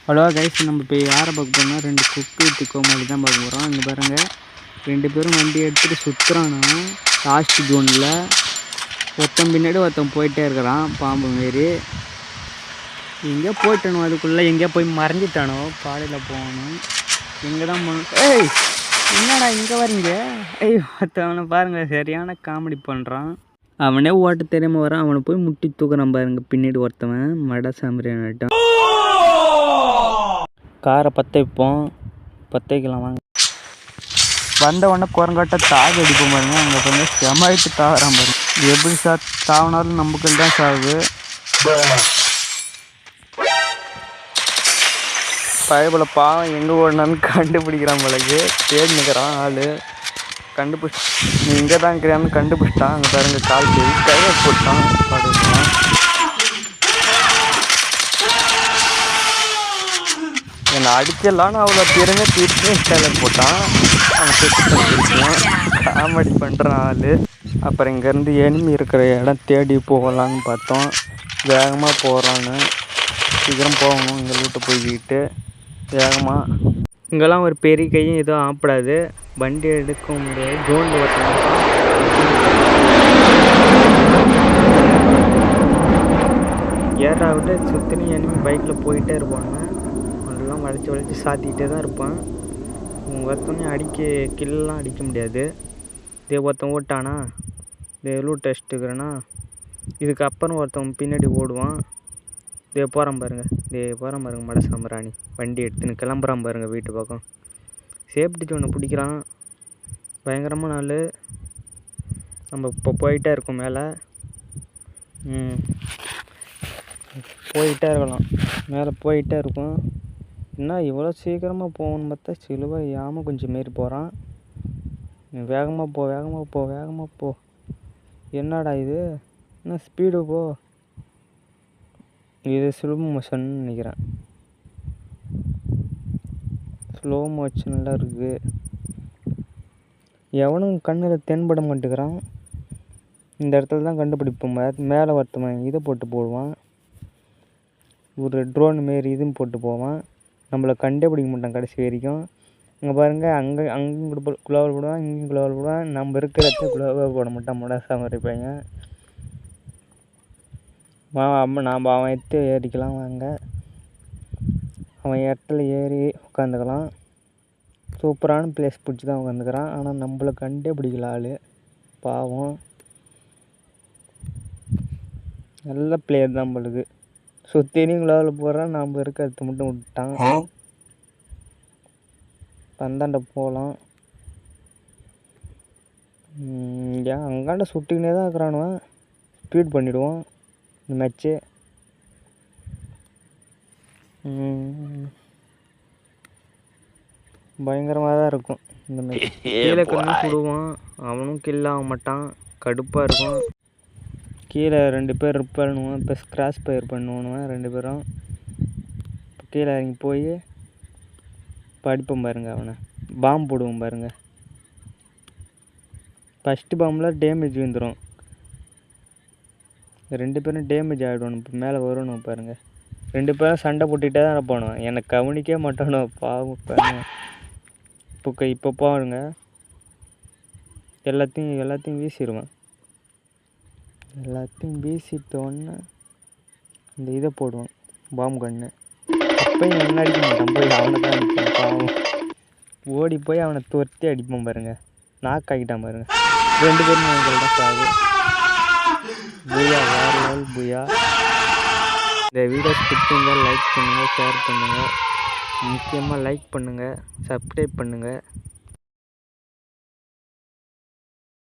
Hello guys, நம்ம இப்போ யாரை பார்க்க போறோம்னா 2 குக்கு வித்து கோமாளி தான் பார்க்க போகிறோம். இங்கே பாருங்கள், 2 பேரும் வண்டி எடுத்துகிட்டு சுற்றுறானா லாஸ்ட் ஜோனில். ஒருத்தன் பின்னாடி ஒருத்தன் போயிட்டே இருக்கிறான் பாம்பு மாரி. எங்கேயோ போயிட்டானோ, அதுக்குள்ளே எங்கேயோ போய் மறைஞ்சிட்டானோ. பாலையில் போகணும், எங்கே தான் போகணும். ஏய் என்னடா இங்கே வரீங்க? ஒருத்தவனை பாருங்கள், சரியான காமெடி பண்ணுறான். அவனே ஓட்ட தெரியாமல் வரான், அவனை போய் முட்டி தூக்குறான் பாருங்க. பின்னாடி ஒருத்தவன் மட சாம்பிரான் காரை பற்ற வைக்கலாம் வாங்க. வந்த உடனே குரங்காட்ட தாவி அடிப்போம் பாருங்க. அங்கே கொஞ்சம் செமாயிட்டு தாவறான் பாருங்க. எப்படி தாவினாலும் நமக்கு தான் சாவு. பயபல பாவம் எங்கே ஓடினான்னு கண்டுபிடிக்கிறான் போலக்கு. தேடி நிற்கிறான் ஆள். கண்டுபிடிச்சி நீ இங்கே தான் இருக்கிறான்னு கண்டுபிடிச்சிட்டான். அங்கே பாருங்க, கால் தேடி கையை போட்டான். பாடுறான். என்னை அடிச்சிடலான்னு அவ்வளோ திரும்ப திருப்பி கையில் போட்டான். அவன் செத்துருக்கான். காமெடி பண்ணுறான் ஆள். அப்புறம் இங்கேருந்து எனிமி இருக்கிற இடம் தேடி போகலான்னு பார்த்தோம். வேகமாக போகிறான்னு. சீக்கிரம் போகணும், இங்கே வீட்டை போய்கிட்டு வேகமாக. இங்கெல்லாம் ஒரு பெரிய கையும் எதுவும் ஆப்பிடாது, வண்டி எடுக்க முடியாது. ஜோனில் ஒருத்தன் ஏறா விட்டு சுற்றினு எனிமி பைக்கில் போயிட்டே இருப்பாங்க. அதெல்லாம் வளைச்சி சாத்திக்கிட்டே தான் இருப்பான். ஒருத்தவனையும் கில்லாம் அடிக்க முடியாது. இதே ஒருத்தன் ஓட்டானா, இதே லூட் டெஸ்ட்டுக்கிறேன்னா இதுக்கப்புறம் ஒருத்தவன் பின்னாடி ஓடுவான். இதே போகிறான் பாருங்க மட சாம்பிராணி வண்டி எடுத்துன்னு கிளம்புறான் பாருங்க வீட்டு பக்கம். சேஃப்டி ஜோனை பிடிக்கிறான். பயங்கரமாக நாள். நம்ம இப்போ போயிட்டே இருக்கோம் மேலே. போயிட்டே இருக்கலாம், மேலே போயிட்டே இருக்கும். என்ன இவ்வளோ சீக்கிரமாக போகணும்னு பார்த்தா சிலுவை யாமல் கொஞ்சம் மாரி போகிறான். வேகமாக போ. என்னடா இது, என்ன ஸ்பீடு போ. இது ஸ்லோ மோஷன் நினைக்கிறேன். ஸ்லோ மோஷன்லாம் இருக்குது. எவனும் கண்ணில் தென்பட மாட்டேங்கிறான். இந்த இடத்துல தான் கண்டுபிடிப்போம். மேலே ஒருத்தவன் இதை போட்டு போடுவான், ஒரு ட்ரோன் மாரி இதுவும் போட்டு போவான். நம்மளை கண்டே பிடிக்க மாட்டான் கடைசி வரைக்கும். அங்கே பாருங்கள், அங்கேயும் குளோவல் போடுவான், இங்கேயும் குளோவல் போடுவான். நம்ம இருக்கிற இடத்துல குளோவல் போட மாட்டான் முடாசா மாதிரி பையன். நாம் அவன் எடுத்து ஏறிக்கலாம் வாங்க. அவன் இடத்துல ஏறி உட்காந்துக்கலாம். சூப்பரான பிளேஸ் பிடிச்சி தான் உட்காந்துக்கிறான். ஆனால் நம்மளை கண்டே பிடிக்கல ஆள் பாவம். நல்ல பிளேயர் தான் நம்மளுக்கு. சுற்றினையும் குளோவில் போடுறான், நாம் இருக்க இடத்த மட்டும் விட்டான். பந்தாண்ட போகலாம். ஏன் அங்காண்ட சுட்டிக்கினே தான் இருக்கிறானுவன். ஸ்பீட் பண்ணிவிடுவோம் இந்த மேட்ச்சு. பயங்கரமாக தான் இருக்கும் இந்த மேட்ச். கீழே கொஞ்சம் சுடுவான், அவனும் கில் ஆக மாட்டான். கடுப்பாக இருக்கும். கீழே 2 பேர் பண்ணுவான். இப்போ கிராஸ் ஃபயர் பண்ணுவானுவேன் 2 பேரும். கீழே இறங்கி போய் படிப்போம் பாருங்க. அவனை பாம்பு போடுவோம் பாருங்க. ஃபஸ்ட்டு பாம்பில் டேமேஜ் வந்துடும். 2 பேரும் டேமேஜ் ஆகிடுவானு. இப்போ மேலே வரணும் பாருங்கள். 2 பேரும் சண்டை போட்டுகிட்டே தான் இருப்பானுவேன். என்னை கவனிக்கவே மாட்டானோ பாவம் பாருங்க. இப்போ பாருங்க, எல்லாத்தையும் வீசிடுவேன். எல்லாத்தையும் வீசிட்டோன்னு இந்த இதை போடுவான் பாம்பு கண்ணு. அப்போயும் என்ன அடிக்க மாட்டான், போய் அவனை தான் அடிப்பான் பாவம். ஓடி போய் அவனை துரத்தி அடிப்பான் பாருங்க. நாக் ஆகிட்டான் பாருங்க. 2 பேரும் எங்கள்கிட்ட சாகு. புயா, வேறு லெவல் புயா. இந்த வீடியோஸ் பிடிச்சிருந்தால் லைக் பண்ணுங்கள், ஷேர் பண்ணுங்கள். முக்கியமாக லைக் பண்ணுங்கள், சப்ஸ்கிரைப் பண்ணுங்கள்.